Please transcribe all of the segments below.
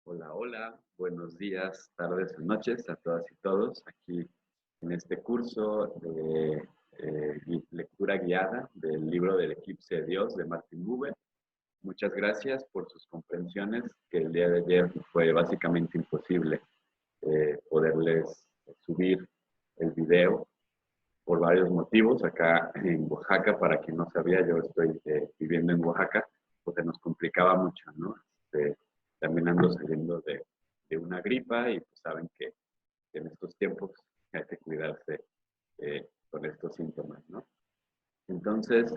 Hola, hola, buenos días, tardes o noches a todas y todos aquí en este curso de lectura guiada del libro del Eclipse de Dios de Martin Buber. Muchas gracias por sus comprensiones, que el día de ayer fue básicamente imposible poderles subir el video por varios motivos. Acá en Oaxaca, para quien no sabía, yo estoy viviendo en Oaxaca, pues se nos complicaba mucho, ¿no? También ando saliendo de una gripa y pues saben que en estos tiempos hay que cuidarse con estos síntomas, ¿no? Entonces,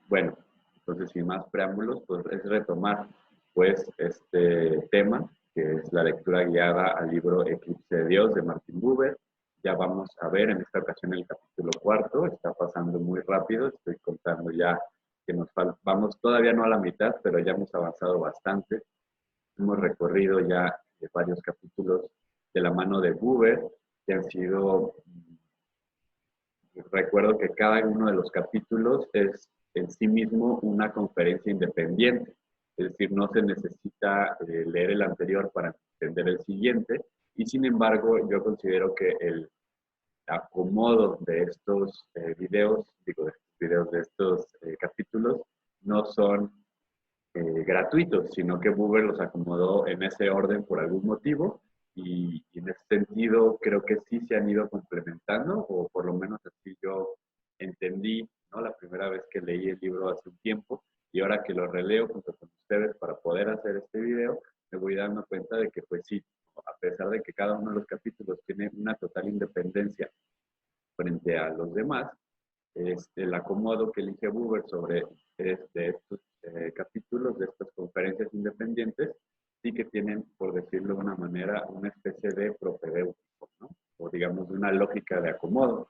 bueno, entonces sin más preámbulos, pues es retomar pues este tema, que es la lectura guiada al libro Eclipse de Dios de Martin Buber. Ya vamos a ver en esta ocasión el capítulo cuarto, está pasando muy rápido, estoy contando ya que nos falta, vamos todavía no a la mitad, pero ya hemos avanzado bastante. Hemos recorrido ya varios capítulos de la mano de Buber, que han sido, recuerdo que cada uno de los capítulos es en sí mismo una conferencia independiente, es decir, no se necesita leer el anterior para entender el siguiente, y sin embargo yo considero que el acomodo de estos videos de estos capítulos no son gratuitos, sino que Buber los acomodó en ese orden por algún motivo y en ese sentido creo que sí se han ido complementando, o por lo menos así yo entendí, ¿no? La primera vez que leí el libro hace un tiempo y ahora que lo releo junto con ustedes para poder hacer este video, me voy dando cuenta de que pues sí, a pesar de que cada uno de los capítulos tiene una total independencia frente a los demás, el acomodo que elige Buber sobre estos capítulos, de estas conferencias independientes, sí que tienen, por decirlo de una manera, una especie de propedéutico, ¿no? O digamos, una lógica de acomodo.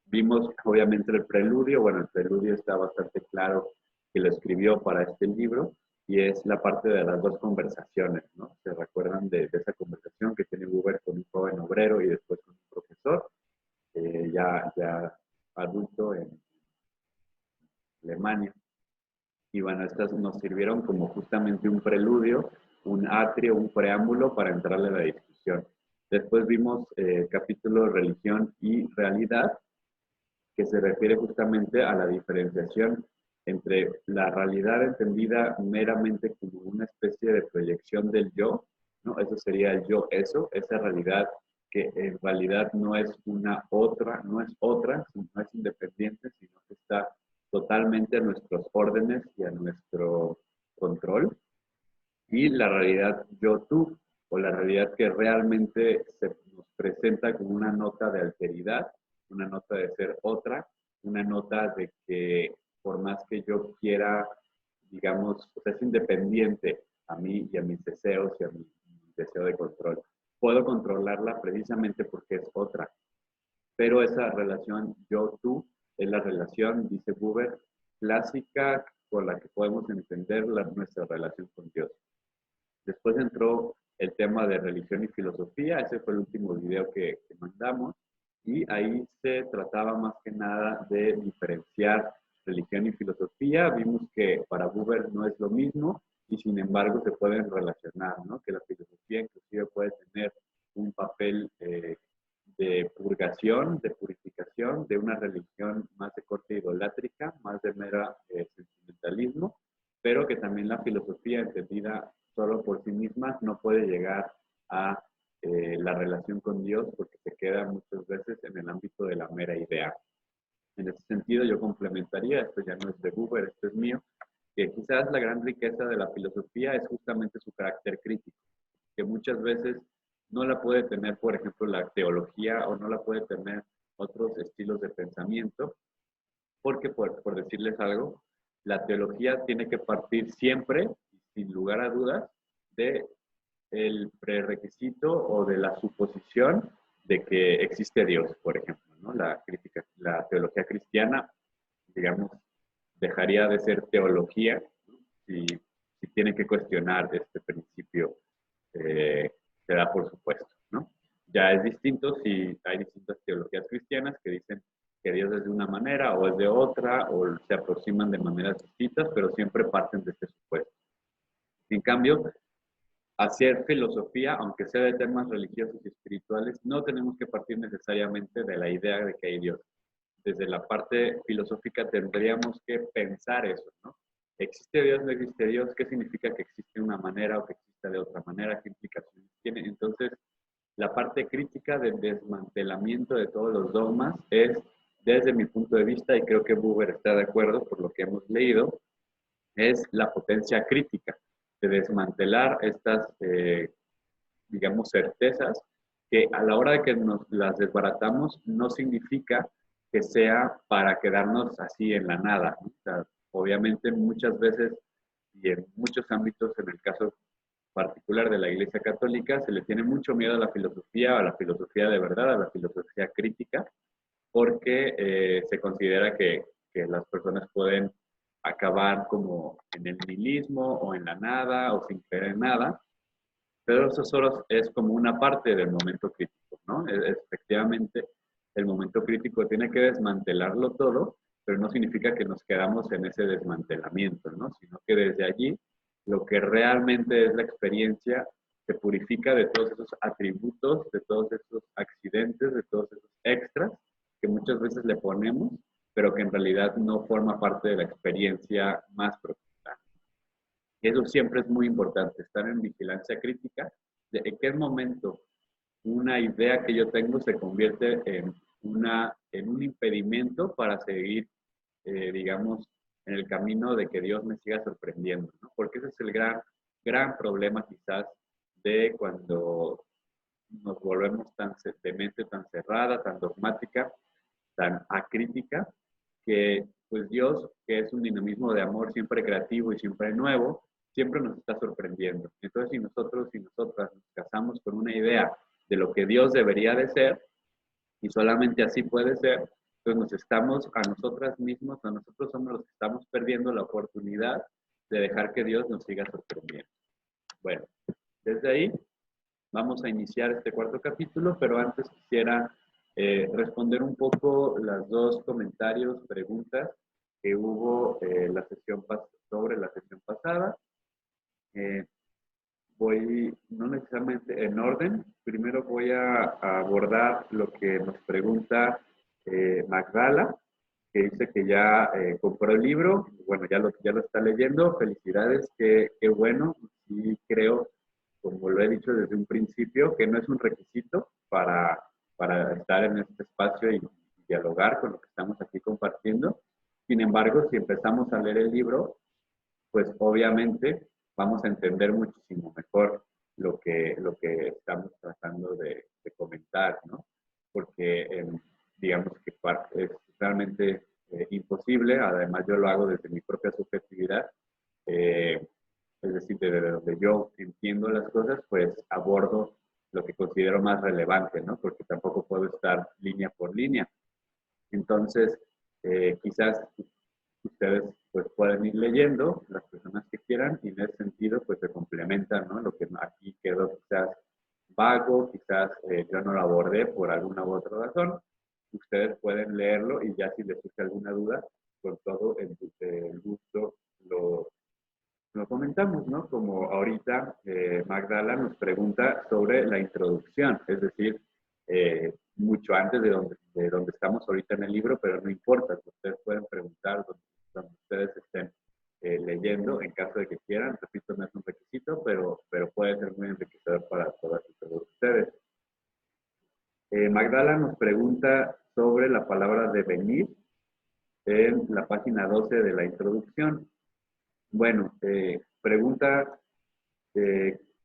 Vimos, obviamente, el preludio. Bueno, el preludio está bastante claro que lo escribió para este libro y es la parte de las dos conversaciones, ¿no? ¿Se recuerdan de esa conversación que tiene Buber con un joven obrero y después con un profesor? Ya adulto en Alemania. Y bueno, estas nos sirvieron como justamente un preludio, un atrio, un preámbulo para entrarle a la discusión. Después vimos el capítulo Religión y Realidad, que se refiere justamente a la diferenciación entre la realidad entendida meramente como una especie de proyección del yo, ¿no? Eso sería el yo, eso, esa realidad que en realidad no es una otra, no es otra, no es independiente, sino que está totalmente a nuestros órdenes y a nuestro control. Y la realidad yo-tú, o la realidad que realmente se nos presenta como una nota de alteridad, una nota de ser otra, una nota de que por más que yo quiera, digamos, o sea, es independiente a mí y a mis deseos y a mi deseo de control. Puedo controlarla precisamente porque es otra. Pero esa relación yo-tú es la relación, dice Buber, clásica con la que podemos entender nuestra relación con Dios. Después entró el tema de religión y filosofía, ese fue el último video que mandamos, y ahí se trataba más que nada de diferenciar religión y filosofía. Vimos que para Buber no es lo mismo y sin embargo se pueden relacionar, ¿no? Que la filosofía inclusive puede tener un papel de purgación, de purificación, de una religión más de corte idolátrica, más de mera sentimentalismo, pero que también la filosofía entendida solo por sí misma no puede llegar a la relación con Dios porque se queda muchas veces en el ámbito de la mera idea. En ese sentido yo complementaría, esto ya no es de Buber, esto es mío, que quizás la gran riqueza de la filosofía es justamente su carácter crítico, que muchas veces no la puede tener, por ejemplo, la teología o no la puede tener otros estilos de pensamiento, porque por decirles algo, la teología tiene que partir siempre, sin lugar a dudas, de el prerequisito o de la suposición de que existe Dios, por ejemplo, ¿no? La teología cristiana, digamos, dejaría de ser teología, ¿no? si tiene que cuestionar este principio, se da por supuesto, ¿no? Ya es distinto si hay distintas teologías cristianas que dicen que Dios es de una manera o es de otra, o se aproximan de maneras distintas, pero siempre parten de este supuesto. En cambio, hacer filosofía, aunque sea de temas religiosos y espirituales, no tenemos que partir necesariamente de la idea de que hay Dios. Desde la parte filosófica tendríamos que pensar eso, ¿no? ¿Existe Dios, no existe Dios? ¿Qué significa que existe una manera o que existe de otra manera? ¿Qué implicaciones tiene? Entonces, la parte crítica del desmantelamiento de todos los dogmas es, desde mi punto de vista, y creo que Buber está de acuerdo por lo que hemos leído, es la potencia crítica de desmantelar estas, digamos, certezas que a la hora de que nos las desbaratamos no significa que sea para quedarnos así en la nada, ¿no? O sea, obviamente muchas veces y en muchos ámbitos, en el caso particular de la Iglesia Católica, se le tiene mucho miedo a la filosofía de verdad, a la filosofía crítica, porque se considera que las personas pueden acabar como en el nihilismo o en la nada o sin creer en nada, pero eso solo es como una parte del momento crítico, ¿no? Efectivamente, el momento crítico tiene que desmantelarlo todo, pero no significa que nos quedamos en ese desmantelamiento, ¿no? Sino que desde allí, lo que realmente es la experiencia se purifica de todos esos atributos, de todos esos accidentes, de todos esos extras que muchas veces le ponemos, pero que en realidad no forma parte de la experiencia más profunda. Y eso siempre es muy importante, estar en vigilancia crítica de en qué momento una idea que yo tengo se convierte en un impedimento para seguir, digamos, en el camino de que Dios me siga sorprendiendo, ¿no? Porque ese es el gran problema quizás de cuando nos volvemos de mente tan cerrada, tan dogmática, tan acrítica, que pues Dios, que es un dinamismo de amor siempre creativo y siempre nuevo, siempre nos está sorprendiendo. Entonces, si nosotros y nosotras nos casamos con una idea de lo que Dios debería de ser, y solamente así puede ser, pues nos estamos a nosotras mismos, a nosotros somos los que estamos perdiendo la oportunidad de dejar que Dios nos siga sorprendiendo. Bueno, desde ahí vamos a iniciar este cuarto capítulo, pero antes quisiera responder un poco las dos comentarios, preguntas que hubo sobre la sesión pasada. Eh, voy, no necesariamente en orden, primero voy a abordar lo que nos pregunta Magdala, que dice que ya compró el libro, bueno, ya lo está leyendo, felicidades, qué bueno, y creo, como lo he dicho desde un principio, que no es un requisito para estar en este espacio y dialogar con lo que estamos aquí compartiendo. Sin embargo, si empezamos a leer el libro, pues obviamente vamos a entender muchísimo mejor lo que estamos tratando de comentar, ¿no? Porque digamos que es realmente imposible, además yo lo hago desde mi propia subjetividad, eh, es decir, desde donde yo entiendo las cosas, pues abordo lo que considero más relevante, ¿no? Porque tampoco puedo estar línea por línea. Entonces, quizás ustedes pues pueden ir leyendo, las personas que quieran, y en ese sentido pues se complementan, ¿no? Lo que aquí quedó quizás vago, quizás yo no lo abordé por alguna u otra razón, ustedes pueden leerlo y ya si les surge alguna duda, con todo el gusto lo comentamos, ¿no? Como ahorita Magdala nos pregunta sobre la introducción, es decir, mucho antes de donde estamos ahorita en el libro, pero no importa, ustedes pueden preguntar donde ustedes estén leyendo, en caso de que quieran, repito, no es un requisito, pero puede ser muy enriquecedor para todas y todos ustedes. Magdala nos pregunta sobre la palabra devenir en la página 12 de la introducción. Bueno, pregunta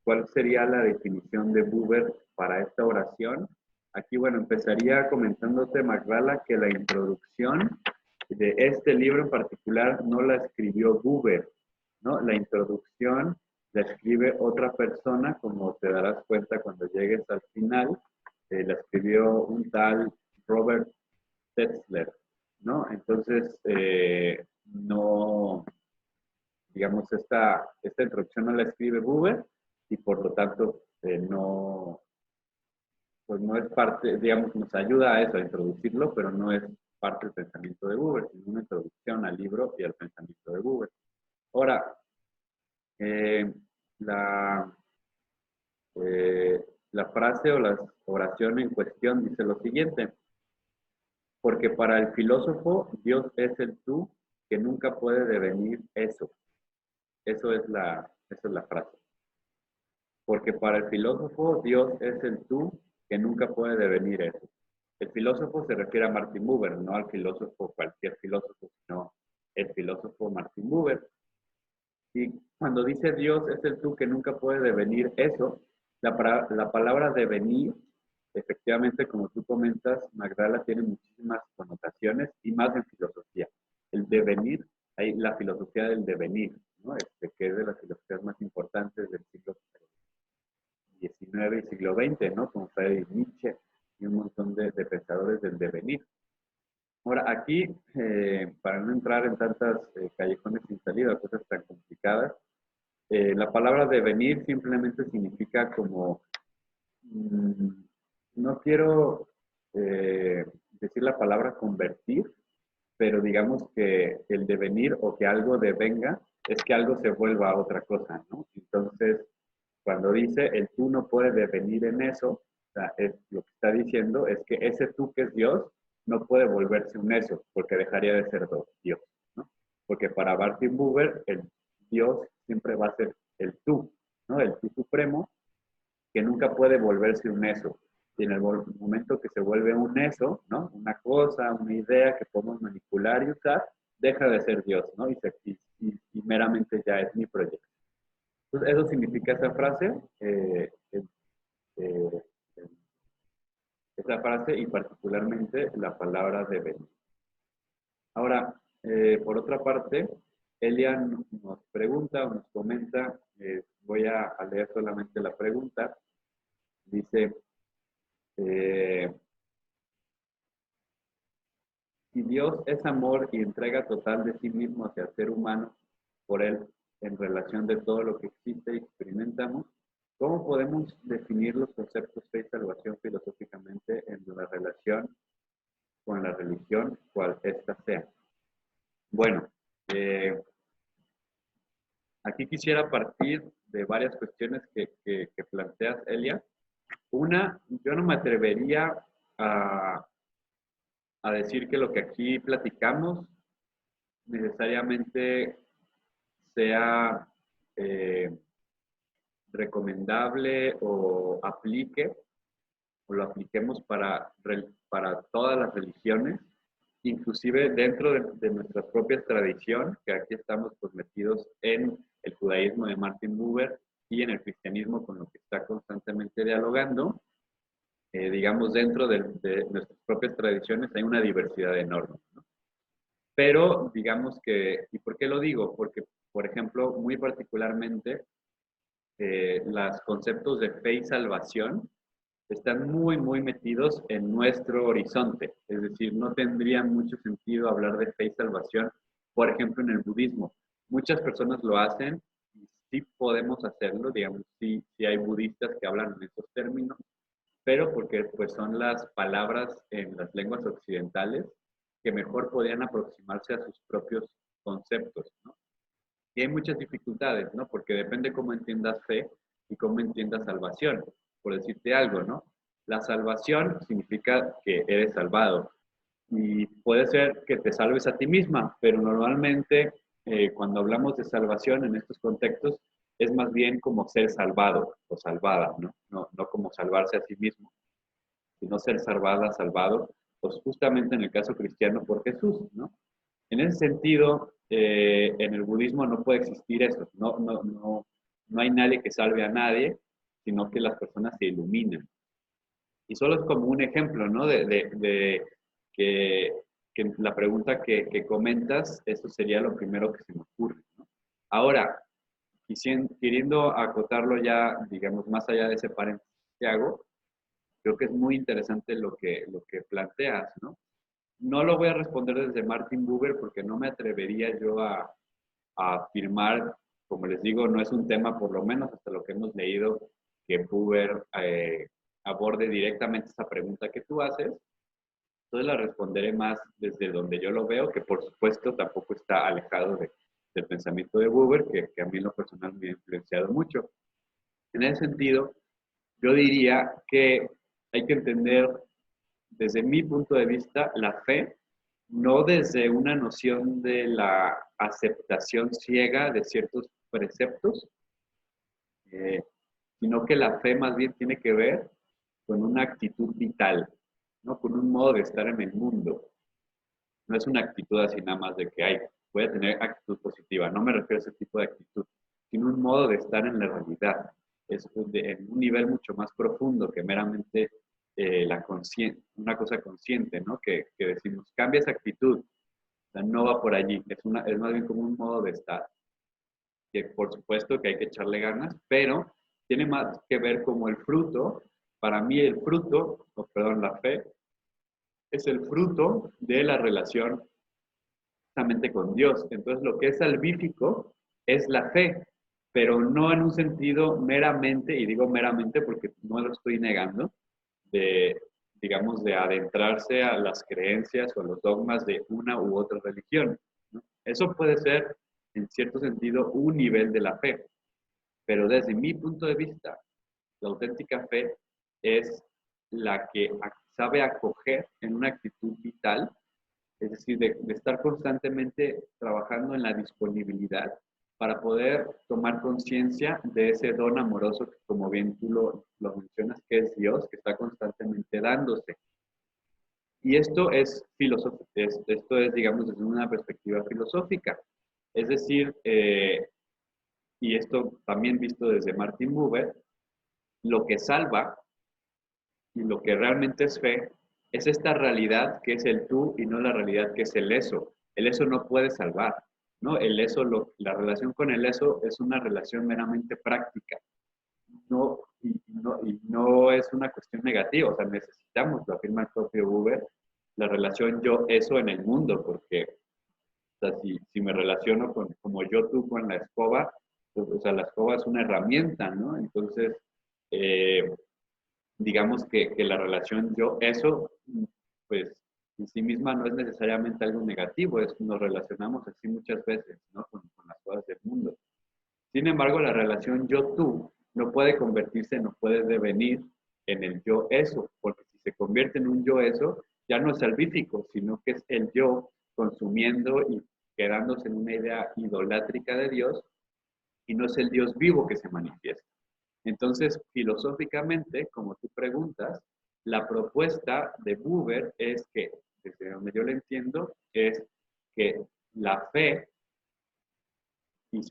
cuál sería la definición de Buber para esta oración. Aquí, bueno, empezaría comentándote, Magdala, que la introducción de este libro en particular no la escribió Buber, ¿no? La introducción la escribe otra persona, como te darás cuenta cuando llegues al final, la escribió un tal Robert Tetzler, ¿no? Entonces, no, digamos, esta introducción no la escribe Buber y por lo tanto no, pues no es parte, digamos, nos ayuda a eso, a introducirlo, pero no es parte del pensamiento de Buber, sino una introducción al libro y al pensamiento de Buber. Ahora, la, La frase o la oración en cuestión dice lo siguiente: porque para el filósofo Dios es el tú que nunca puede devenir eso. Esa es la frase. Porque para el filósofo Dios es el tú que nunca puede devenir eso. El filósofo se refiere a Martin Buber, no al filósofo, cualquier filósofo, sino el filósofo Martin Buber. Y cuando dice Dios es el tú que nunca puede devenir eso, la palabra devenir, efectivamente, como tú comentas, Magdala, tiene muchísimas connotaciones y más en filosofía. El devenir, hay la filosofía del devenir, ¿no? Que es de las filosofías más importantes del siglo XIX y siglo XX, ¿no? Como Friedrich Nietzsche y un montón de pensadores del devenir. Ahora, aquí, para no entrar en tantas callejones sin salida, cosas tan complicadas, la palabra devenir simplemente significa como, mmm, no quiero decir la palabra convertir, pero digamos que el devenir o que algo devenga es que algo se vuelva a otra cosa, ¿no? Entonces, cuando dice el tú no puede devenir en eso, o sea, lo que está diciendo es que ese tú que es Dios no puede volverse un eso, porque dejaría de ser Dios, ¿no? Porque para Martin Buber, el Dios siempre va a ser el tú, ¿no? El tú supremo, que nunca puede volverse un eso. Y en el momento que se vuelve un eso, ¿no? Una cosa, una idea que podemos manipular y usar, deja de ser Dios, ¿no? Y meramente ya es mi proyecto. Entonces, eso significa esa frase, eh, esa frase y particularmente la palabra devenir. Ahora, por otra parte, Elian nos pregunta o nos comenta, voy a leer solamente la pregunta, dice, eh, si Dios es amor y entrega total de sí mismo hacia el ser humano, por él, en relación de todo lo que existe y experimentamos, ¿cómo podemos definir los conceptos fe y salvación filosóficamente en la relación con la religión, cual ésta sea? Bueno, aquí quisiera partir de varias cuestiones que planteas, Elia. Una, yo no me atrevería a, a decir que lo que aquí platicamos necesariamente sea eh, recomendable o aplique o lo apliquemos para todas las religiones, inclusive dentro de nuestra propia tradición, que aquí estamos pues, metidos en el judaísmo de Martin Buber y en el cristianismo con lo que está constantemente dialogando. Digamos, dentro de nuestras propias tradiciones hay una diversidad enorme, ¿no? Pero digamos que, ¿y por qué lo digo? Porque, por ejemplo, muy particularmente, los conceptos de fe y salvación están muy, muy metidos en nuestro horizonte. Es decir, no tendría mucho sentido hablar de fe y salvación, por ejemplo, en el budismo. Muchas personas lo hacen y sí podemos hacerlo, digamos, sí hay budistas que hablan en estos términos, pero porque pues son las palabras en las lenguas occidentales que mejor podrían aproximarse a sus propios conceptos, ¿no? Y hay muchas dificultades, ¿no? Porque depende cómo entiendas fe y cómo entiendas salvación. Por decirte algo, ¿no? La salvación significa que eres salvado. Y puede ser que te salves a ti misma, pero normalmente cuando hablamos de salvación en estos contextos es más bien como ser salvado o salvada, ¿no? No como salvarse a sí mismo, sino ser salvada, salvado, pues justamente en el caso cristiano por Jesús, ¿no? En ese sentido, en el budismo no puede existir eso, no hay nadie que salve a nadie, sino que las personas se iluminan. Y solo es como un ejemplo, ¿no? De que la pregunta que comentas, eso sería lo primero que se me ocurre, ¿no? Ahora, queriendo acotarlo ya, digamos, más allá de ese paréntesis que hago, creo que es muy interesante lo que planteas, ¿no? No lo voy a responder desde Martin Buber porque no me atrevería yo a afirmar, como les digo, no es un tema, por lo menos hasta lo que hemos leído, que Buber aborde directamente esa pregunta que tú haces. Entonces la responderé más desde donde yo lo veo, que por supuesto tampoco está alejado del pensamiento de Buber, que a mí en lo personal me ha influenciado mucho. En ese sentido, yo diría que hay que entender, desde mi punto de vista, la fe, no desde una noción de la aceptación ciega de ciertos preceptos, eh, sino que la fe más bien tiene que ver con una actitud vital, ¿no? Con un modo de estar en el mundo. No es una actitud así nada más de que, ay, voy a tener actitud positiva. No me refiero a ese tipo de actitud, sino un modo de estar en la realidad. Es en un nivel mucho más profundo que meramente una cosa consciente, ¿no? Que decimos, cambia esa actitud. O sea, no va por allí. Es más bien como un modo de estar. Que por supuesto que hay que echarle ganas, pero tiene más que ver como el fruto. Para mí el fruto, o perdón, la fe, es el fruto de la relación justamente con Dios. Entonces, lo que es salvífico es la fe, pero no en un sentido meramente, y digo meramente porque no lo estoy negando, de, digamos, de adentrarse a las creencias o los dogmas de una u otra religión, ¿no? Eso puede ser, en cierto sentido, un nivel de la fe, pero desde mi punto de vista, la auténtica fe es la que sabe acoger en una actitud vital, es decir, de estar constantemente trabajando en la disponibilidad para poder tomar conciencia de ese don amoroso que, como bien tú lo mencionas, que es Dios, que está constantemente dándose. Y esto es filosófico, esto es, digamos, desde una perspectiva filosófica. Es decir, y esto también visto desde Martin Buber, lo que salva y lo que realmente es fe es esta realidad que es el tú y no la realidad que es el eso. El eso no puede salvar, ¿no? El eso, la relación con el eso es una relación meramente práctica, y no es una cuestión negativa, o sea, necesitamos, lo afirma el propio Buber, la relación yo-eso en el mundo, porque o sea, si me relaciono como yo tú con la escoba, pues, o sea, la escoba es una herramienta, ¿no? Entonces, eh, digamos que la relación yo-eso, pues en sí misma no es necesariamente algo negativo, nos relacionamos así muchas veces, ¿no? Con las cosas del mundo. Sin embargo, la relación yo-tú no puede convertirse, no puede devenir en el yo-eso, porque si se convierte en un yo-eso, ya no es salvífico, sino que es el yo consumiendo y quedándose en una idea idolátrica de Dios, y no es el Dios vivo que se manifiesta. Entonces, filosóficamente, como tú preguntas, la propuesta de Buber es que, desde donde yo lo entiendo, es que la fe y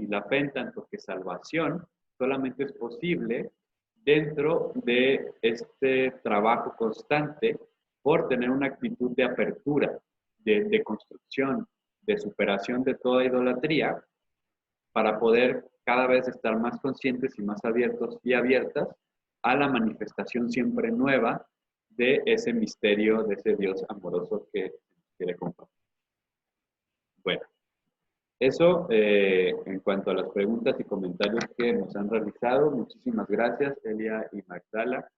la fe en tanto que salvación solamente es posible dentro de este trabajo constante por tener una actitud de apertura, de construcción, de superación de toda idolatría, para poder cada vez estar más conscientes y más abiertos y abiertas a la manifestación siempre nueva de ese misterio, de ese Dios amoroso que quiere compartir. Bueno, eso en cuanto a las preguntas y comentarios que nos han realizado. Muchísimas gracias, Elia y Magdala.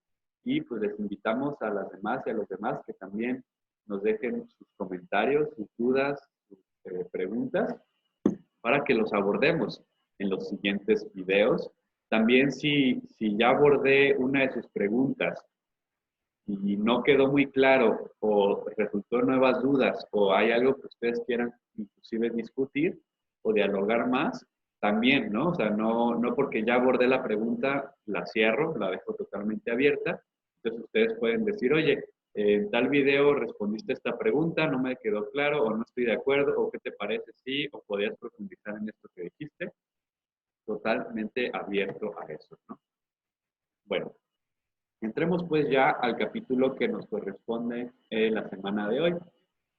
Y pues les invitamos a las demás y a los demás que también nos dejen sus comentarios, sus dudas, sus preguntas, para que los abordemos en los siguientes videos. También si ya abordé una de sus preguntas y no quedó muy claro o resultó nuevas dudas o hay algo que ustedes quieran inclusive discutir o dialogar más, también, ¿no? O sea, no porque ya abordé la pregunta, la cierro, la dejo totalmente abierta. Entonces ustedes pueden decir, oye, en tal video respondiste esta pregunta, no me quedó claro o no estoy de acuerdo o qué te parece sí o podrías profundizar en esto que dijiste. Totalmente abierto a eso, ¿no? Bueno, entremos pues ya al capítulo que nos corresponde la semana de hoy.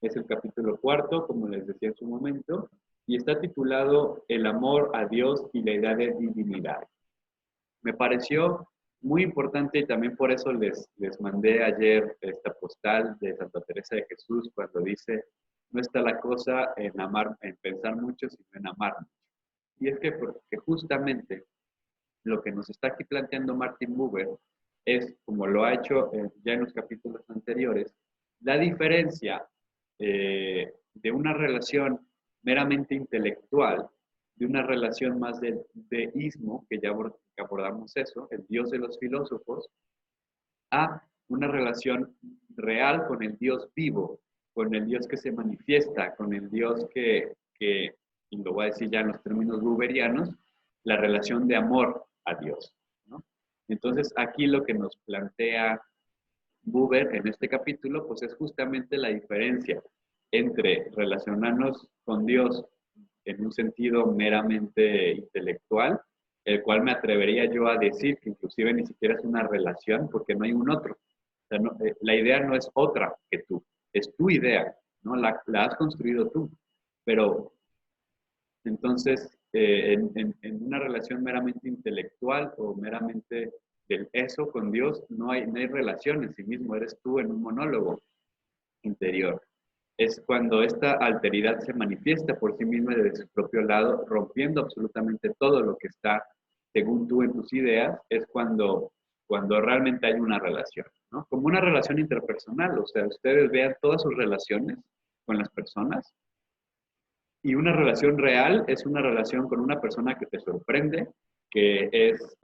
Es el capítulo 4, como les decía en su momento, y está titulado El amor a Dios y la idea de divinidad. Me pareció muy importante y también por eso les mandé ayer esta postal de Santa Teresa de Jesús cuando dice, no está la cosa en pensar mucho, sino en amar mucho. Y es que porque justamente lo que nos está aquí planteando Martin Buber es, como lo ha hecho ya en los capítulos anteriores, la diferencia de una relación meramente intelectual de una relación más del deísmo, que ya abordamos eso, el Dios de los filósofos, a una relación real con el Dios vivo, con el Dios que se manifiesta, con el Dios y lo voy a decir ya en los términos buberianos, la relación de amor a Dios, ¿no? Entonces, aquí lo que nos plantea Buber en este capítulo, pues es justamente la diferencia entre relacionarnos con Dios en un sentido meramente intelectual, el cual me atrevería yo a decir que inclusive ni siquiera es una relación porque no hay un otro. O sea, no, la idea no es otra que tú, es tu idea, ¿no? La has construido tú. Pero entonces, en una relación meramente intelectual o meramente del eso con Dios, no hay relación en sí mismo, eres tú en un monólogo interior. Es cuando esta alteridad se manifiesta por sí misma desde su propio lado, rompiendo absolutamente todo lo que está según tú en tus ideas, es cuando realmente hay una relación, ¿no? Como una relación interpersonal, o sea, ustedes vean todas sus relaciones con las personas y una relación real es una relación con una persona que te sorprende, que es,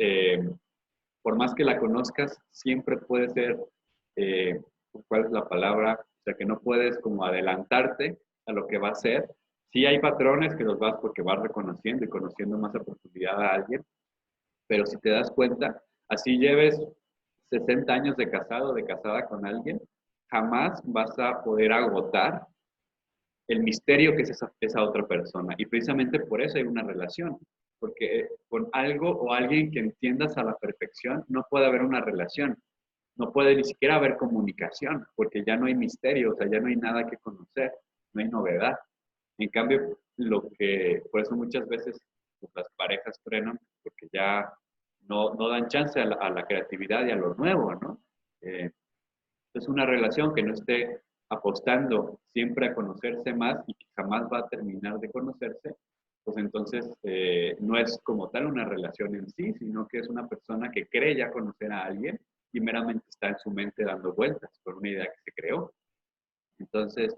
por más que la conozcas, siempre puede ser, eh, ¿cuál es la palabra? O sea, que no puedes como adelantarte a lo que va a ser. Sí hay patrones que los vas porque vas reconociendo y conociendo más a profundidad a alguien, pero si te das cuenta, así lleves 60 años de casado o de casada con alguien, jamás vas a poder agotar el misterio que es esa otra persona. Y precisamente por eso hay una relación, porque con algo o alguien que entiendas a la perfección no puede haber una relación, no puede ni siquiera haber comunicación, porque ya no hay misterio, o sea, ya no hay nada que conocer, no hay novedad. En cambio, por eso muchas veces pues, las parejas frenan, porque ya no dan chance a la creatividad y a lo nuevo, ¿no? Eh, es una relación que no esté apostando siempre a conocerse más y que jamás va a terminar de conocerse, pues entonces no es como tal una relación en sí, sino que es una persona que cree ya conocer a alguien y meramente está en su mente dando vueltas por una idea que se creó. Entonces,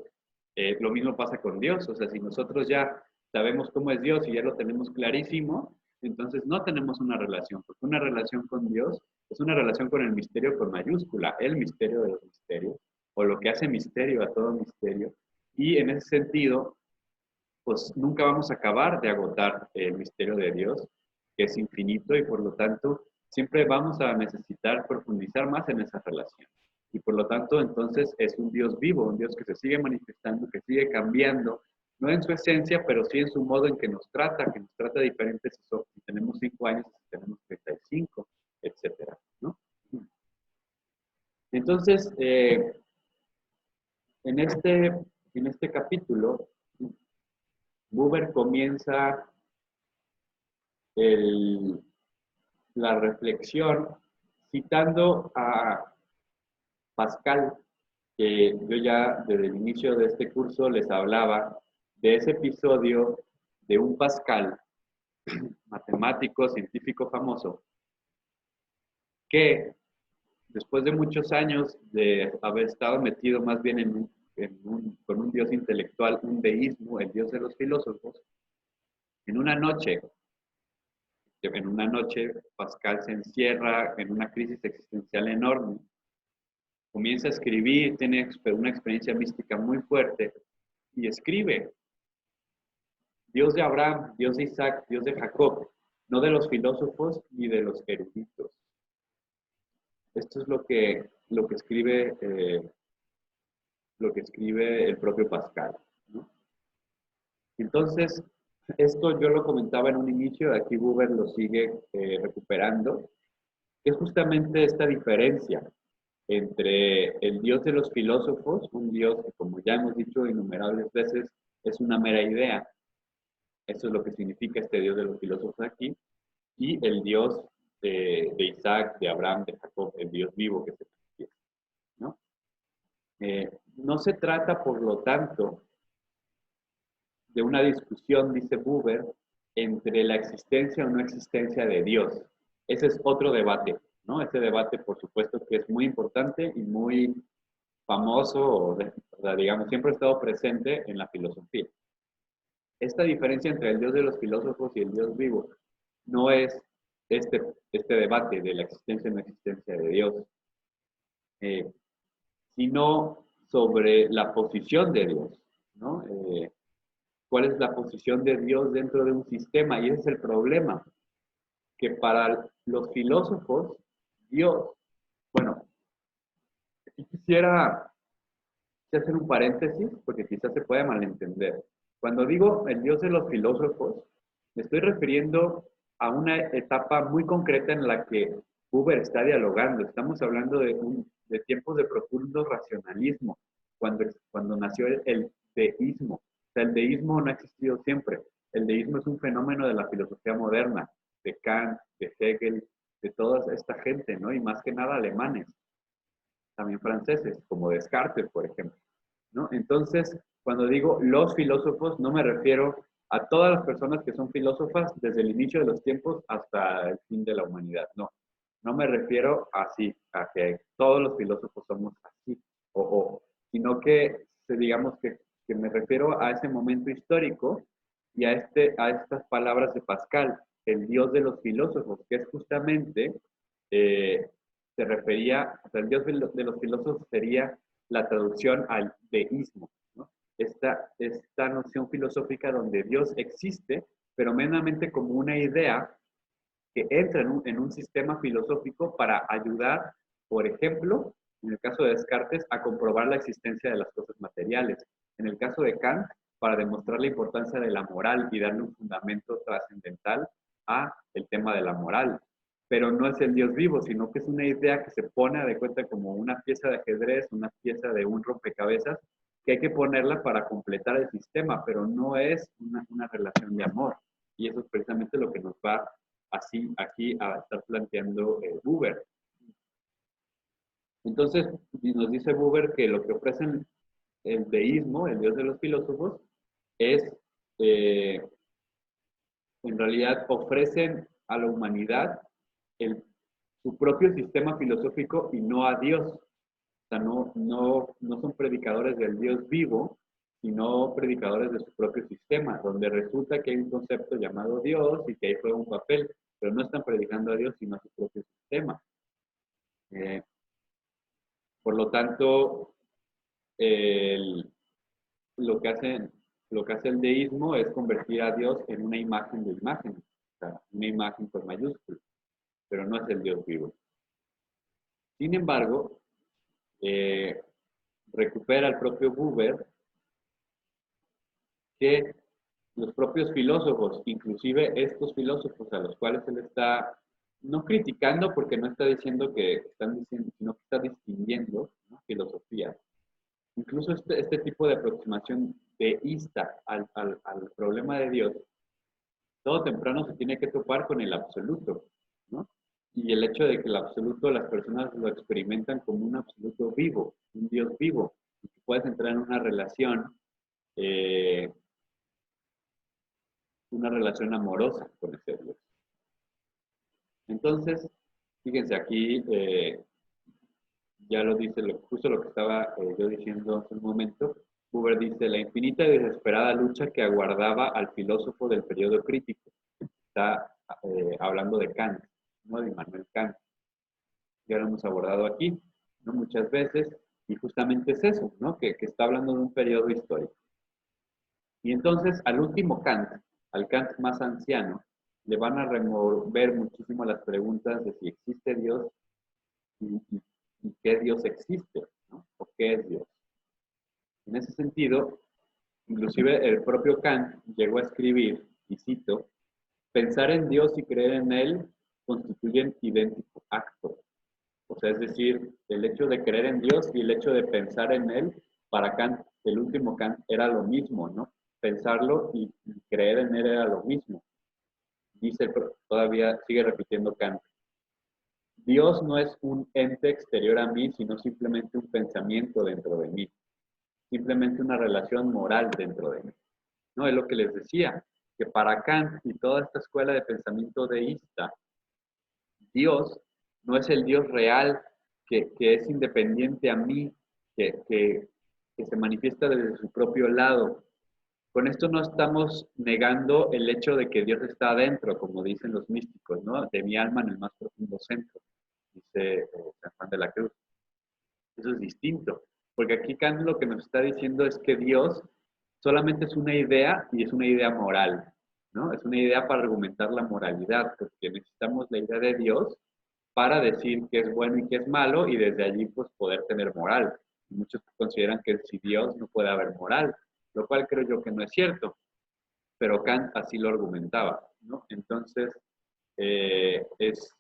lo mismo pasa con Dios, o sea, si nosotros ya sabemos cómo es Dios y ya lo tenemos clarísimo, entonces no tenemos una relación, porque una relación con Dios es una relación con el misterio con mayúscula, el misterio de los misterios, o lo que hace misterio a todo misterio. Y en ese sentido, pues nunca vamos a acabar de agotar el misterio de Dios, que es infinito y por lo tanto siempre vamos a necesitar profundizar más en esa relación. Y por lo tanto, entonces es un Dios vivo, un Dios que se sigue manifestando, que sigue cambiando, no en su esencia, pero sí en su modo en que nos trata diferente si tenemos 5 años, si tenemos 35, etcétera, ¿no? Entonces, en este capítulo, Buber comienza el, la reflexión citando a Pascal, que yo ya desde el inicio de este curso les hablaba de ese episodio de un Pascal, matemático, científico famoso, que después de muchos años de haber estado metido más bien con un dios intelectual, un deísmo, el dios de los filósofos, en una noche Pascal se encierra en una crisis existencial enorme, comienza a escribir, tiene una experiencia mística muy fuerte y escribe, Dios de Abraham, Dios de Isaac, Dios de Jacob, no de los filósofos ni de los eruditos. Esto es lo que escribe el propio Pascal, ¿no? Entonces, esto yo lo comentaba en un inicio, aquí Buber lo sigue recuperando, es justamente esta diferencia entre el Dios de los filósofos, un Dios que como ya hemos dicho innumerables veces, es una mera idea. Eso es lo que significa este Dios de los filósofos aquí, y el Dios de Isaac, de Abraham, de Jacob, el Dios vivo que se manifiesta, ¿no? No se trata, por lo tanto, de una discusión, dice Buber, entre la existencia o no existencia de Dios. Ese es otro debate, ¿no? Ese debate, por supuesto, que es muy importante y muy famoso, o sea, digamos, siempre ha estado presente en la filosofía. Esta diferencia entre el Dios de los filósofos y el Dios vivo no es este debate de la existencia o no existencia de Dios, eh, sino sobre la posición de Dios, ¿no? ¿Cuál es la posición de Dios dentro de un sistema? Y ese es el problema, que para los filósofos, Dios, bueno, si quisiera hacer un paréntesis, porque quizás se pueda malentender. Cuando digo el Dios de los filósofos, me estoy refiriendo a una etapa muy concreta en la que Buber está dialogando. Estamos hablando de tiempos de profundo racionalismo, cuando nació el deísmo. O sea, el deísmo no ha existido siempre. El deísmo es un fenómeno de la filosofía moderna, de Kant, de Hegel, de toda esta gente, ¿no? Y más que nada alemanes, también franceses, como Descartes, por ejemplo, ¿no? Entonces, cuando digo los filósofos, no me refiero a todas las personas que son filósofas desde el inicio de los tiempos hasta el fin de la humanidad, no. No me refiero así, a que todos los filósofos somos así, sino que digamos que me refiero a ese momento histórico y a estas palabras de Pascal, el Dios de los filósofos, que es justamente eh, se refería, o sea, el Dios de los filósofos sería la traducción al deísmo, ¿no? Esta noción filosófica donde Dios existe, pero meramente como una idea que entra en un sistema filosófico para ayudar, por ejemplo, en el caso de Descartes, a comprobar la existencia de las cosas materiales. En el caso de Kant, para demostrar la importancia de la moral y darle un fundamento trascendental a el tema de la moral. Pero no es el Dios vivo, sino que es una idea que se pone de cuenta como una pieza de ajedrez, una pieza de un rompecabezas, que hay que ponerla para completar el sistema, pero no es una relación de amor. Y eso es precisamente lo que nos va así aquí a estar planteando Buber. Entonces, nos dice Buber que lo que ofrecen el deísmo, el Dios de los filósofos, es, eh, en realidad, ofrecen a la humanidad su propio sistema filosófico y no a Dios. O sea, no son predicadores del Dios vivo, sino predicadores de su propio sistema, donde resulta que hay un concepto llamado Dios y que ahí juega un papel, pero no están predicando a Dios, sino a su propio sistema. Por lo tanto, el, lo, que hacen, lo que hace el deísmo es convertir a Dios en una imagen de imagen, o sea, una imagen con mayúsculas, pero no es el Dios vivo. Sin embargo, recupera el propio Buber que los propios filósofos, inclusive estos filósofos a los cuales él está no criticando porque no está diciendo que están diciendo, sino que está distinguiendo, ¿no?, filosofía. Incluso este tipo de aproximación deísta al problema de Dios, todo temprano se tiene que topar con el absoluto, ¿no? Y el hecho de que el absoluto las personas lo experimentan como un absoluto vivo, un Dios vivo, y que puedes entrar en eh, una relación amorosa con ese Dios. Entonces, fíjense, aquí ya lo dice justo lo que estaba yo diciendo hace un momento. Buber dice, la infinita y desesperada lucha que aguardaba al filósofo del periodo crítico. Está hablando de Kant, ¿no?, de Immanuel Kant. Ya lo hemos abordado aquí, ¿no?, muchas veces, y justamente es eso, ¿no?, que está hablando de un periodo histórico. Y entonces, al último Kant, al Kant más anciano, le van a remover muchísimo las preguntas de si existe Dios y qué Dios existe, ¿no?, o qué es Dios. En ese sentido, inclusive el propio Kant llegó a escribir, y cito, pensar en Dios y creer en Él constituyen idéntico acto. O sea, es decir, el hecho de creer en Dios y el hecho de pensar en Él, para Kant, el último Kant, era lo mismo, ¿no? Pensarlo y creer en Él era lo mismo. Dice, todavía sigue repitiendo Kant, Dios no es un ente exterior a mí, sino simplemente un pensamiento dentro de mí, simplemente una relación moral dentro de mí. ¿No? Es lo que les decía, que para Kant y toda esta escuela de pensamiento deísta, Dios no es el Dios real que es independiente a mí, que se manifiesta desde su propio lado, Con esto no estamos negando el hecho de que Dios está adentro, como dicen los místicos, ¿no? De mi alma en el más profundo centro, dice San Juan de la Cruz. Eso es distinto, porque aquí Kant lo que nos está diciendo es que Dios solamente es una idea y es una idea moral, ¿no? Es una idea para argumentar la moralidad, porque necesitamos la idea de Dios para decir qué es bueno y qué es malo y desde allí pues poder tener moral. Muchos consideran que sin Dios no puede haber moral, lo cual creo yo que no es cierto, pero Kant así lo argumentaba, ¿no? Entonces, es,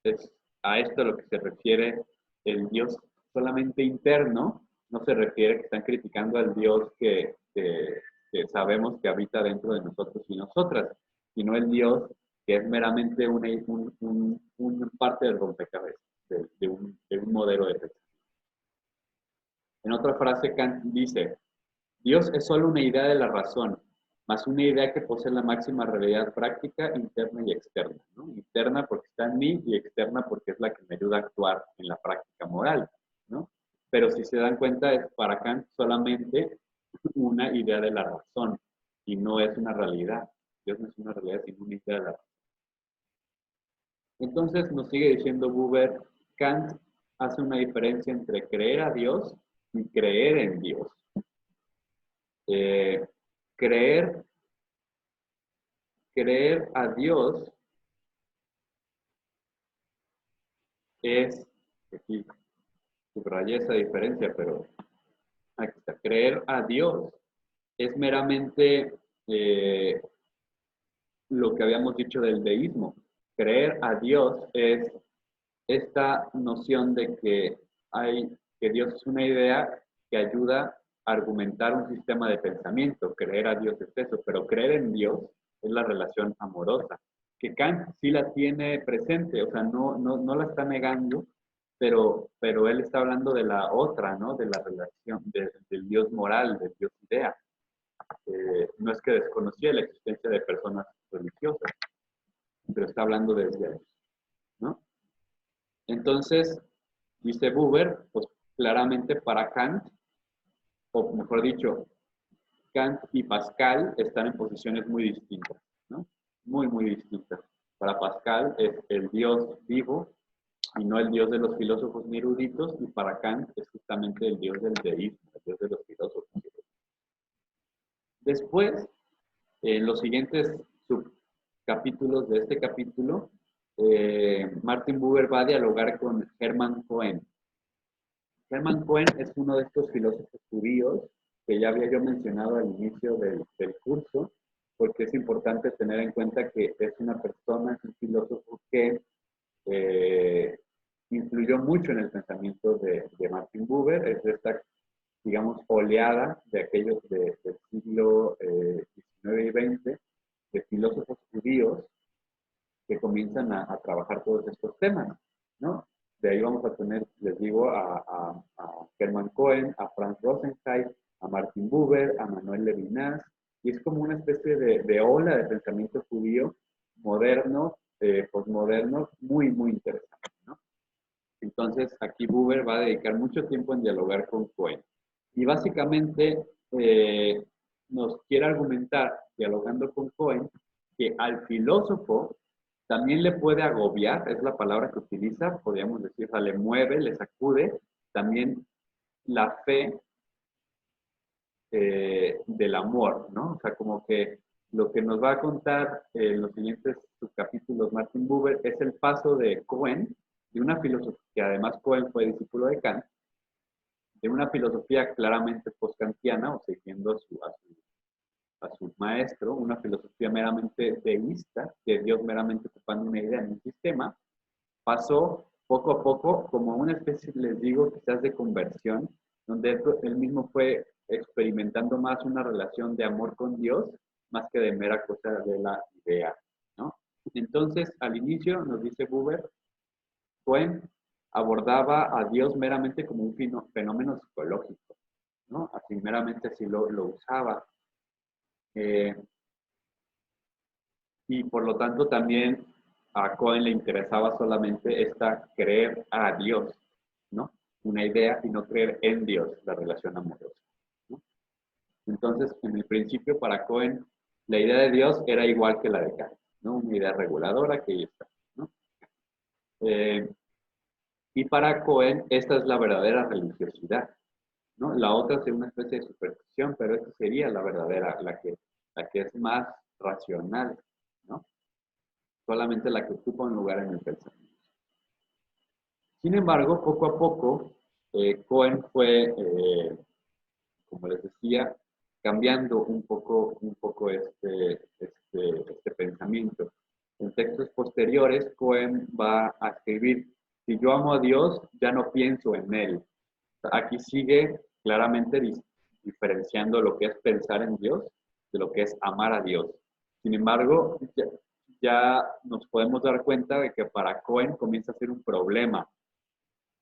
es a esto a lo que se refiere el Dios solamente interno, no se refiere que están criticando al Dios que sabemos que habita dentro de nosotros y nosotras, sino el Dios que es meramente una parte del rompecabezas, de un modelo de pensamiento. En otra frase, Kant dice, Dios es solo una idea de la razón, más una idea que posee la máxima realidad práctica, interna y externa, ¿no? Interna porque está en mí y externa porque es la que me ayuda a actuar en la práctica moral, ¿no? Pero si se dan cuenta, es para Kant solamente una idea de la razón y no es una realidad. Dios no es una realidad, sino una idea de la razón. Entonces nos sigue diciendo Buber, Kant hace una diferencia entre creer a Dios y creer en Dios. Eh, creer, creer a Dios es, aquí subrayé esa diferencia, pero aquí está, creer a Dios es meramente lo que habíamos dicho del deísmo. Creer a Dios es esta noción de que Dios es una idea que ayuda a argumentar un sistema de pensamiento. Creer a Dios es eso, pero creer en Dios es la relación amorosa, que Kant sí la tiene presente, o sea, no la está negando, pero él está hablando de la otra, ¿no? De la relación, del Dios moral, del Dios idea. No es que desconocía la existencia de personas religiosas, pero está hablando de Dios, ¿no? Entonces, dice Buber, pues claramente para Kant, o mejor dicho, Kant y Pascal están en posiciones muy distintas, ¿no? Muy distintas. Para Pascal es el Dios vivo y no el Dios de los filósofos ni eruditos, y para Kant es justamente el Dios del deísmo, el Dios de los filósofos. Después, en los siguientes subcapítulos de este capítulo, Martin Buber va a dialogar con Hermann Cohen. Hermann Cohen es uno de estos filósofos judíos que ya había yo mencionado al inicio del curso, porque es importante tener en cuenta que es una persona, es un filósofo que influyó mucho en el pensamiento de Martin Buber, es de esta, digamos, oleada de aquellos del siglo XIX y XX, de filósofos judíos que comienzan a trabajar todos estos temas, ¿no? De ahí vamos a tener, les digo, a Hermann Cohen, a Franz Rosenzweig, a Martin Buber, a Manuel Levinas, y es como una especie de ola de pensamiento judío moderno, postmoderno, muy interesante, ¿no? Entonces, aquí Buber va a dedicar mucho tiempo en dialogar con Cohen. Y básicamente nos quiere argumentar, dialogando con Cohen, que al filósofo también le puede agobiar, es la palabra que utiliza, podríamos decir, o sea, le mueve, le sacude, también la fe del amor, ¿no? O sea, como que lo que nos va a contar en los siguientes subcapítulos Martin Buber es el paso de Cohen, de una filosofía, que además Cohen fue discípulo de Kant, de una filosofía claramente post-kantiana, o siguiendo a su maestro, una filosofía meramente deísta, que Dios meramente ocupando una idea en un sistema, pasó poco a poco como una especie, les digo, quizás de conversión, donde él mismo fue experimentando más una relación de amor con Dios, más que de mera cosa de la idea, ¿no? Entonces, al inicio, nos dice Buber, Cohen abordaba a Dios meramente como un fenómeno psicológico, ¿no? Así meramente así lo usaba. Eh, y por lo tanto también a Cohen le interesaba solamente esta creer a Dios, ¿no? Una idea y no creer en Dios, la relación amorosa, ¿no? Entonces, en el principio para Cohen, la idea de Dios era igual que la de Kant, ¿no? Una idea reguladora que ahí está, ¿no? Eh, y para Cohen, esta es la verdadera religiosidad, ¿no? La otra sería una especie de superstición, pero esta sería la verdadera, la que es más racional, ¿no? Solamente la que ocupa un lugar en el pensamiento. Sin embargo, poco a poco, Cohen fue, como les decía, cambiando un poco este pensamiento. En textos posteriores, Cohen va a escribir, si yo amo a Dios, ya no pienso en Él. Aquí sigue claramente diferenciando lo que es pensar en Dios de lo que es amar a Dios. Sin embargo, ya nos podemos dar cuenta de que para Cohen comienza a ser un problema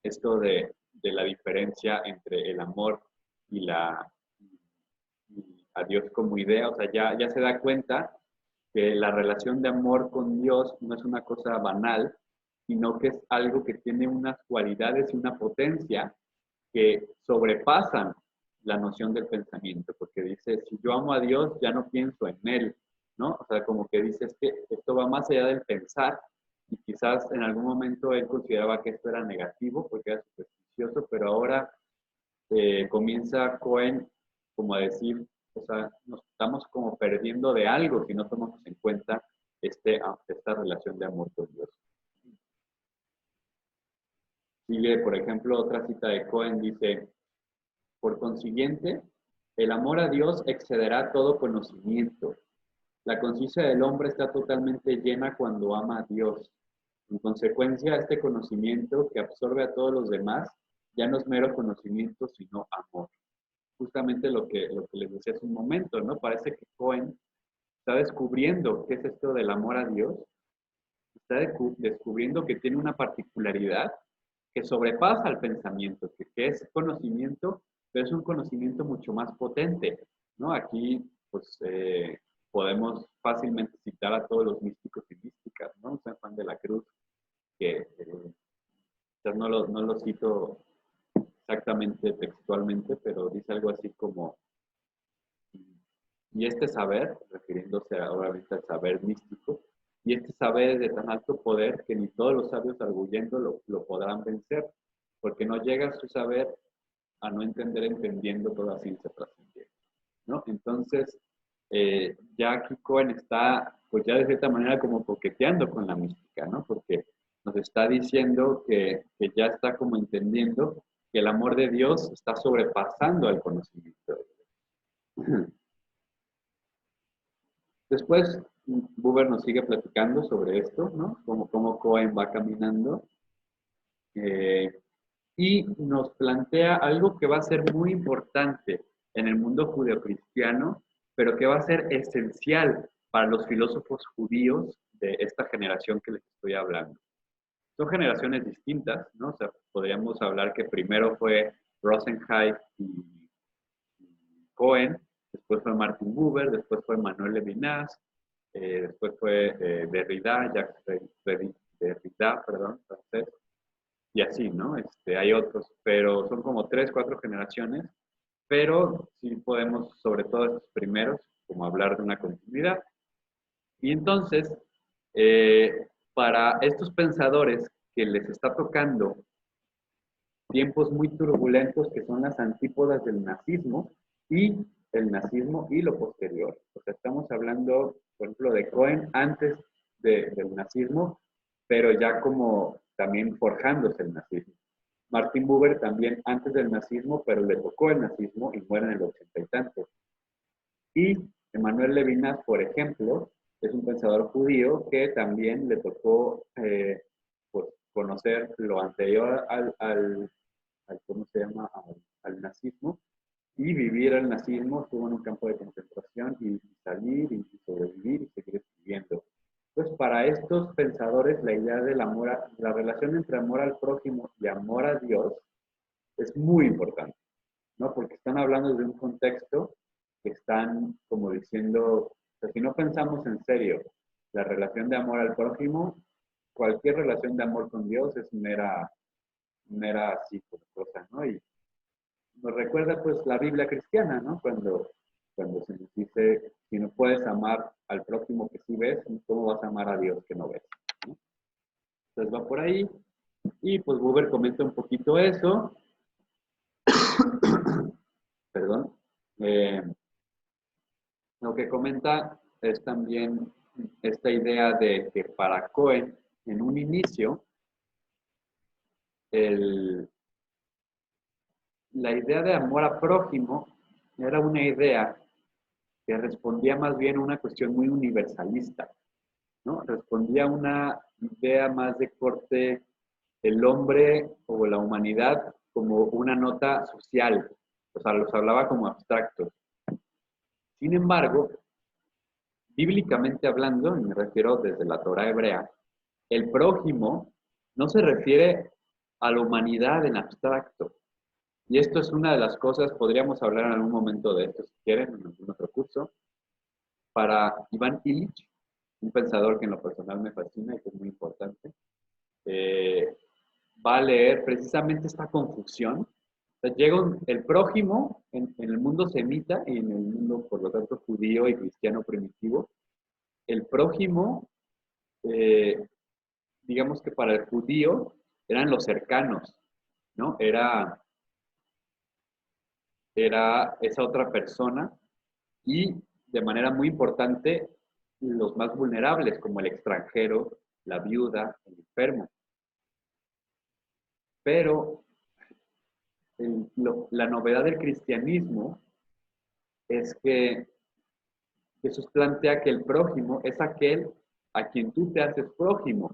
esto de la diferencia entre el amor y a Dios como idea. O sea, ya se da cuenta que la relación de amor con Dios no es una cosa banal, sino que es algo que tiene unas cualidades y una potencia que sobrepasan la noción del pensamiento, porque dice, si yo amo a Dios, ya no pienso en Él, ¿no? O sea, como que dice, es que esto va más allá del pensar, y quizás en algún momento él consideraba que esto era negativo, porque era supersticioso, pero ahora comienza Cohen como a decir, o sea, nos estamos como perdiendo de algo si no tomamos en cuenta esta relación de amor con Dios. Sigue, por ejemplo, otra cita de Cohen, dice, por consiguiente, el amor a Dios excederá todo conocimiento. La conciencia del hombre está totalmente llena cuando ama a Dios. En consecuencia, este conocimiento que absorbe a todos los demás ya no es mero conocimiento, sino amor. Justamente lo que les decía hace un momento, ¿no? Parece que Cohen está descubriendo qué es esto del amor a Dios, está descubriendo que tiene una particularidad que sobrepasa el pensamiento, que es conocimiento, pero es un conocimiento mucho más potente, ¿no? Aquí, pues, podemos fácilmente citar a todos los místicos y místicas, ¿no? San Juan de la Cruz, que no lo cito exactamente textualmente, pero dice algo así como, y este saber, refiriéndose obviamente al saber místico, y este saber es de tan alto poder que ni todos los sabios arguyendo lo podrán vencer, porque no llega su saber a no entender entendiendo toda ciencia trascendiente, ¿no? Entonces, ya aquí Cohen está, pues ya de cierta manera como coqueteando con la mística, ¿no? Porque nos está diciendo que ya está como entendiendo que el amor de Dios está sobrepasando al conocimiento de Dios. Después, Buber nos sigue platicando sobre esto, ¿no? Cómo Cohen va caminando. Eh, y nos plantea algo que va a ser muy importante en el mundo judeocristiano, pero que va a ser esencial para los filósofos judíos de esta generación que les estoy hablando. Son generaciones distintas, ¿no? O sea, podríamos hablar que primero fue Rosenheim y Cohen, después fue Martin Buber, después fue Manuel Levinas, después fue Derrida, Jacques Derrida, perdón, francés, y así, ¿no? Hay otros, pero son como 3, 4 generaciones, pero sí podemos, sobre todo estos primeros, como hablar de una continuidad. Y entonces, para estos pensadores que les está tocando tiempos muy turbulentos que son las antípodas del nazismo y el nazismo y lo posterior. O sea, estamos hablando, por ejemplo, de Cohen antes del nazismo, pero ya como también forjándose el nazismo. Martin Buber también antes del nazismo, pero le tocó el nazismo y muere en el 80 y tantos. Y Emmanuel Levinas, por ejemplo, es un pensador judío que también le tocó pues, conocer lo anterior al ¿cómo se llama? Al nazismo, y vivir el nazismo, estuvo en un campo de concentración y salir y sobrevivir y seguir escribiendo. Pues para estos pensadores la idea del amor, la relación entre amor al prójimo y amor a Dios es muy importante, ¿no? Porque están hablando de un contexto que están como diciendo, o sea, si no pensamos en serio la relación de amor al prójimo, cualquier relación de amor con Dios es mera así, pues, cosa, ¿no? Y nos recuerda pues la Biblia cristiana, ¿no? Cuando cuando se nos dice, si no puedes amar al prójimo que sí ves, ¿cómo vas a amar a Dios que no ves? ¿No? Entonces va por ahí. Y pues Buber comenta un poquito eso. Perdón. Eh, lo que comenta es también esta idea de que para Cohen, en un inicio, la idea de amor a prójimo era una idea que respondía más bien a una cuestión muy universalista, ¿no? Respondía a una idea más de corte el hombre o la humanidad como una nota social, o sea, los hablaba como abstractos. Sin embargo, bíblicamente hablando, y me refiero desde la Torah hebrea, el prójimo no se refiere a la humanidad en abstracto. Y esto es una de las cosas, podríamos hablar en algún momento de esto, si quieren, en algún otro curso, para Iván Illich, un pensador que en lo personal me fascina y que es muy importante, va a leer precisamente esta confusión. O sea, llega el prójimo en el mundo semita y en el mundo, por lo tanto, judío y cristiano primitivo. El prójimo, eh, digamos que para el judío, eran los cercanos, ¿no? Era esa otra persona y de manera muy importante los más vulnerables, como el extranjero, la viuda, el enfermo. Pero la novedad del cristianismo es que Jesús plantea que el prójimo es aquel a quien tú te haces prójimo,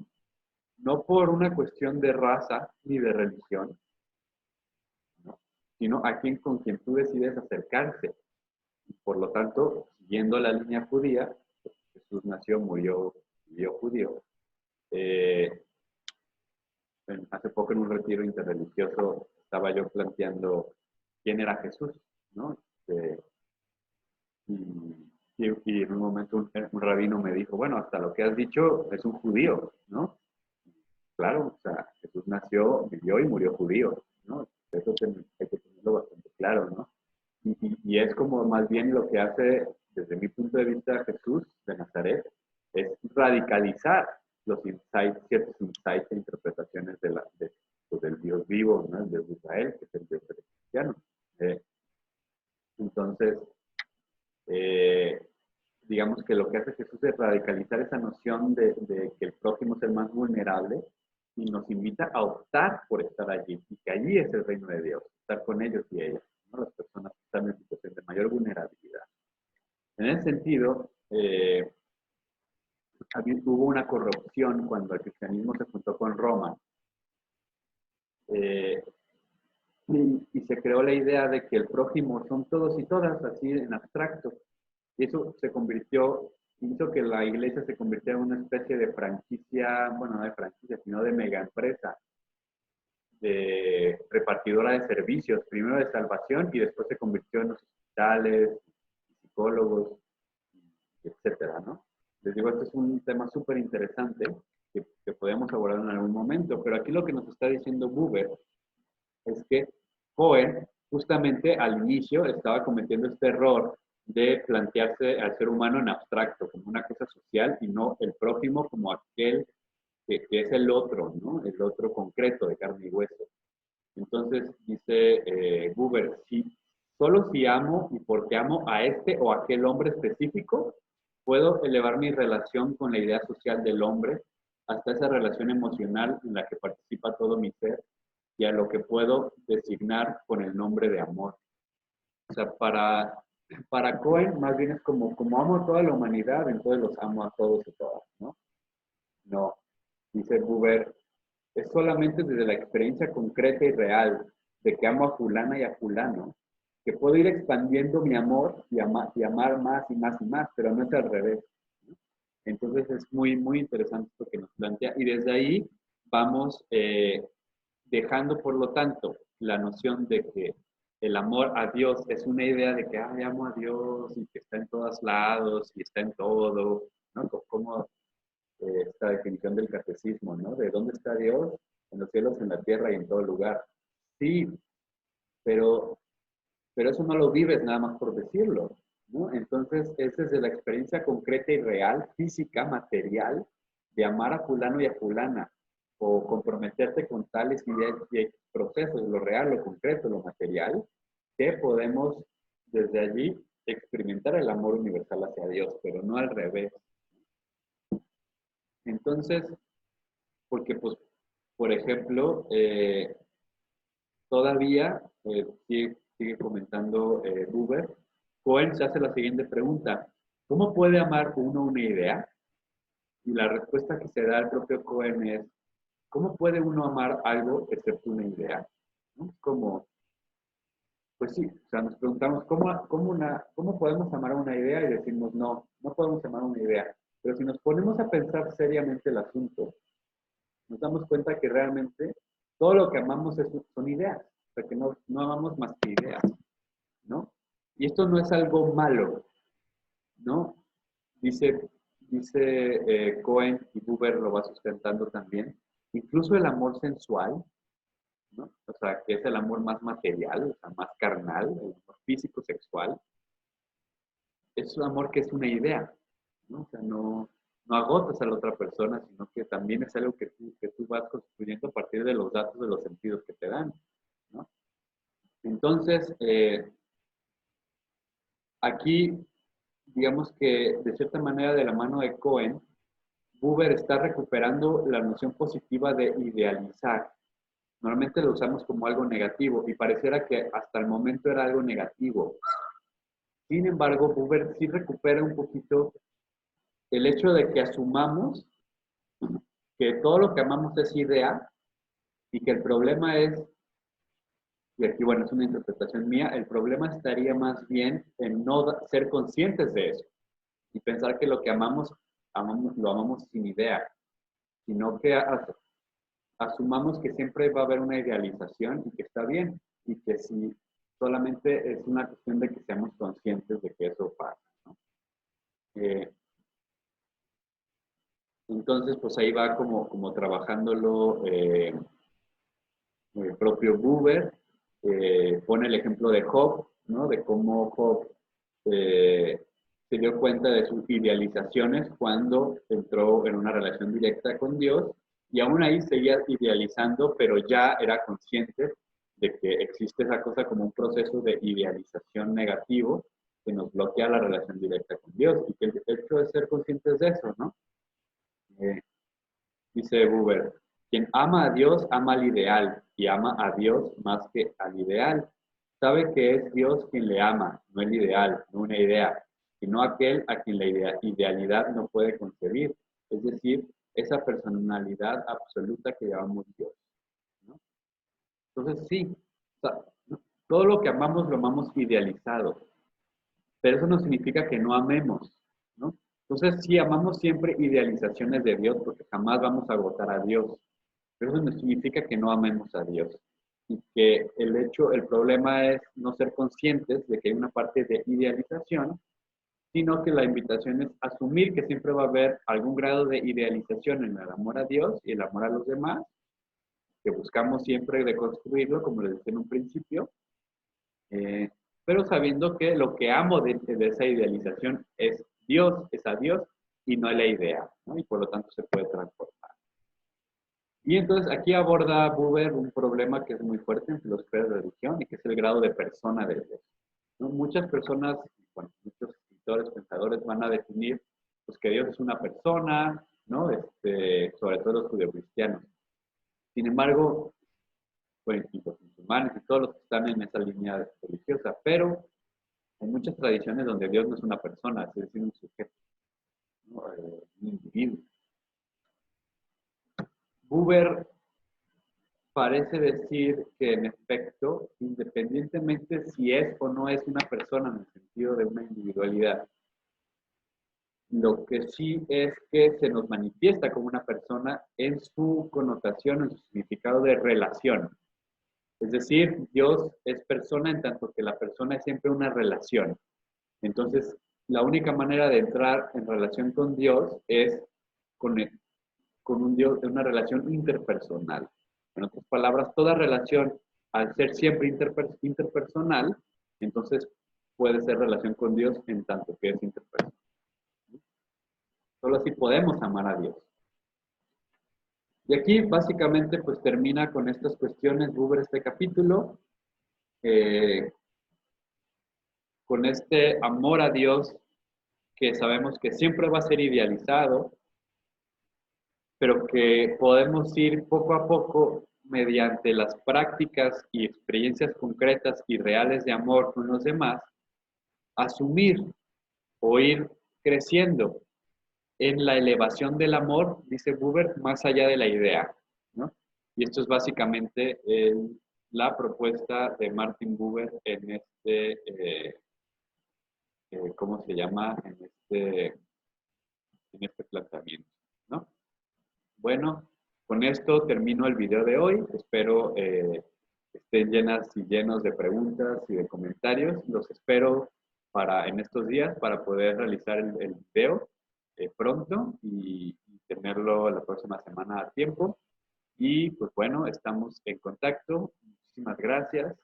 no por una cuestión de raza ni de religión, ¿no? Sino a quien con quien tú decides acercarse. Por lo tanto, siguiendo la línea judía, Jesús nació, murió, vivió judío. Hace poco en un retiro interreligioso estaba yo planteando quién era Jesús, ¿no? Y en un momento un rabino me dijo, bueno, hasta lo que has dicho es un judío, ¿no? Claro, o sea, Jesús nació, vivió y murió judío, ¿no? Eso hay que tenerlo bastante claro, ¿no? Y es como más bien lo que hace, desde mi punto de vista, Jesús de Nazaret, es radicalizar los insights, ciertos insights e interpretaciones pues, del Dios vivo, ¿no? El Dios de Israel, que es el Dios cristiano. Entonces, eh, digamos que lo que hace Jesús es radicalizar esa noción de que el prójimo es el más vulnerable y nos invita a optar por estar allí, y que allí es el reino de Dios, estar con ellos y ellas, ¿no? Las personas que están en situación de mayor vulnerabilidad. En ese sentido, hubo una corrupción cuando el cristianismo se juntó con Roma, eh, y se creó la idea de que el prójimo son todos y todas, así en abstracto. Y eso hizo que la iglesia se convirtiera en una especie de franquicia, bueno, no de franquicia, sino de mega empresa, de repartidora de servicios, primero de salvación y después se convirtió en los hospitales, psicólogos, etcétera, ¿no? Les digo, este es un tema súper interesante que podemos abordar en algún momento, pero aquí lo que nos está diciendo Buber es que Cohen justamente al inicio estaba cometiendo este error de plantearse al ser humano en abstracto, como una cosa social y no el prójimo como aquel que es el otro, ¿no? El otro concreto de carne y hueso. Entonces dice Buber, solo si amo y porque amo a este o aquel hombre específico, puedo elevar mi relación con la idea social del hombre hasta esa relación emocional en la que participa todo mi ser y a lo que puedo designar con el nombre de amor. O sea, para Cohen más bien es como amo a toda la humanidad, entonces los amo a todos y todas, ¿no? No, dice Buber, es solamente desde la experiencia concreta y real de que amo a fulana y a fulano, que puedo ir expandiendo mi amor y amar más y más y más, pero no es al revés, ¿no? Entonces es muy, muy interesante lo que nos plantea y desde ahí vamos dejando, por lo tanto, la noción de que el amor a Dios es una idea de que, ay, amo a Dios y que está en todos lados y está en todo, ¿no? Como esta definición del catecismo, ¿no? ¿De dónde está Dios? En los cielos, en la tierra y en todo lugar. Sí, pero eso no lo vives nada más por decirlo. ¿no? Entonces, esa es de la experiencia concreta y real, física, material, de amar a fulano y a fulana, o comprometerte con tales ideas y procesos, lo real, lo concreto, lo material, que podemos desde allí experimentar el amor universal hacia Dios, pero no al revés. Entonces, porque pues, por ejemplo, todavía, sigue comentando Buber, Cohen se hace la siguiente pregunta: ¿cómo puede amar uno una idea? Y la respuesta que se da el propio Cohen es: ¿cómo puede uno amar algo excepto una idea? ¿No? Como, pues sí, o sea, nos preguntamos, ¿cómo podemos amar una idea? Y decimos, no, no podemos amar una idea. Pero si nos ponemos a pensar seriamente el asunto, nos damos cuenta que realmente todo lo que amamos son ideas. O sea, que no amamos más que ideas, ¿no? Y esto no es algo malo, ¿no? Dice Cohen, y Buber lo va sustentando también, incluso el amor sensual, ¿no? O sea, que es el amor más material, o sea, más carnal, el amor físico, sexual, es un amor que es una idea, ¿no? O sea, no agotas a la otra persona, sino que también es algo que tú vas construyendo a partir de los datos de los sentidos que te dan, ¿no? Entonces, aquí, digamos que de cierta manera de la mano de Cohen, Buber está recuperando la noción positiva de idealizar. Normalmente lo usamos como algo negativo y pareciera que hasta el momento era algo negativo. Sin embargo, Buber sí recupera un poquito el hecho de que asumamos que todo lo que amamos es idea y que el problema es, y aquí bueno, es una interpretación mía, el problema estaría más bien en no ser conscientes de eso y pensar que lo que amamos lo amamos sin idea, sino que asumamos que siempre va a haber una idealización y que está bien, y que si solamente es una cuestión de que seamos conscientes de que eso pasa, ¿no? Eh, entonces, pues ahí va como trabajándolo el propio Buber, pone el ejemplo de Job, ¿no? De cómo Job eh, se dio cuenta de sus idealizaciones cuando entró en una relación directa con Dios y aún ahí seguía idealizando, pero ya era consciente de que existe esa cosa como un proceso de idealización negativo que nos bloquea la relación directa con Dios y que el hecho de ser conscientes de eso, ¿no? Eh, Dice Buber, quien ama a Dios ama al ideal y ama a Dios más que al ideal. Sabe que es Dios quien le ama, no el ideal, no una idea, sino aquel a quien la idealidad no puede concebir, es decir, esa personalidad absoluta que llamamos Dios, ¿no? Entonces sí, o sea, todo lo que amamos lo amamos idealizado, pero eso no significa que no amemos, ¿no? Entonces sí, amamos siempre idealizaciones de Dios porque jamás vamos a agotar a Dios. Pero eso no significa que no amemos a Dios. Y que el problema es no ser conscientes de que hay una parte de idealización, sino que la invitación es asumir que siempre va a haber algún grado de idealización en el amor a Dios y el amor a los demás, que buscamos siempre deconstruirlo, como les decía en un principio, eh, pero sabiendo que lo que amo de esa idealización es Dios, es a Dios y no es la idea, ¿no? Y por lo tanto se puede transformar. Y entonces aquí aborda Buber un problema que es muy fuerte en filosofía de religión y que es el grado de persona de Dios, ¿no? Muchas personas, bueno, muchos escritores, pensadores van a definir pues, que Dios es una persona, ¿no? Sobre todo los judeocristianos. Sin embargo, bueno, y los musulmanes y todos los que están en esa línea religiosa, pero hay muchas tradiciones donde Dios no es una persona, es decir, un sujeto, ¿no? Un individuo. Buber parece decir que en efecto, independientemente si es o no es una persona en el sentido de una individualidad, lo que sí es que se nos manifiesta como una persona en su connotación, en su significado de relación. Es decir, Dios es persona en tanto que la persona es siempre una relación. Entonces, la única manera de entrar en relación con Dios es con, con un Dios, en una relación interpersonal. En otras palabras, toda relación, al ser siempre interpersonal, entonces puede ser relación con Dios en tanto que es interpersonal. Solo así podemos amar a Dios. Y aquí básicamente pues termina con estas cuestiones Buber este capítulo, con este amor a Dios que sabemos que siempre va a ser idealizado, pero que podemos ir poco a poco mediante las prácticas y experiencias concretas y reales de amor con los demás, asumir o ir creciendo en la elevación del amor, dice Buber, más allá de la idea, ¿no? Y esto es básicamente la propuesta de Martin Buber en ¿cómo se llama? En este planteamiento, ¿no? Bueno, con esto termino el video de hoy. Espero estén llenas y llenos de preguntas y de comentarios. Los espero en estos días para poder realizar el video pronto y tenerlo la próxima semana a tiempo. Y pues bueno, estamos en contacto. Muchísimas gracias.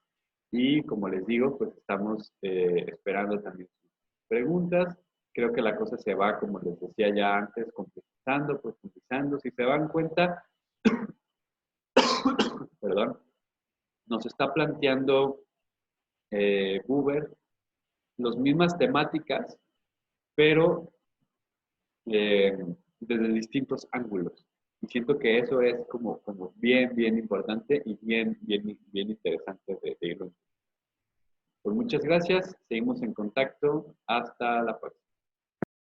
Y como les digo, pues estamos esperando también sus preguntas. Creo que la cosa se va, como les decía ya antes, complejizando, profundizando. Si se dan cuenta, perdón, nos está planteando Buber las mismas temáticas, pero eh, desde distintos ángulos. Y siento que eso es como bien, bien importante y bien, bien, bien interesante de irlo. Pues muchas gracias, seguimos en contacto, hasta la próxima.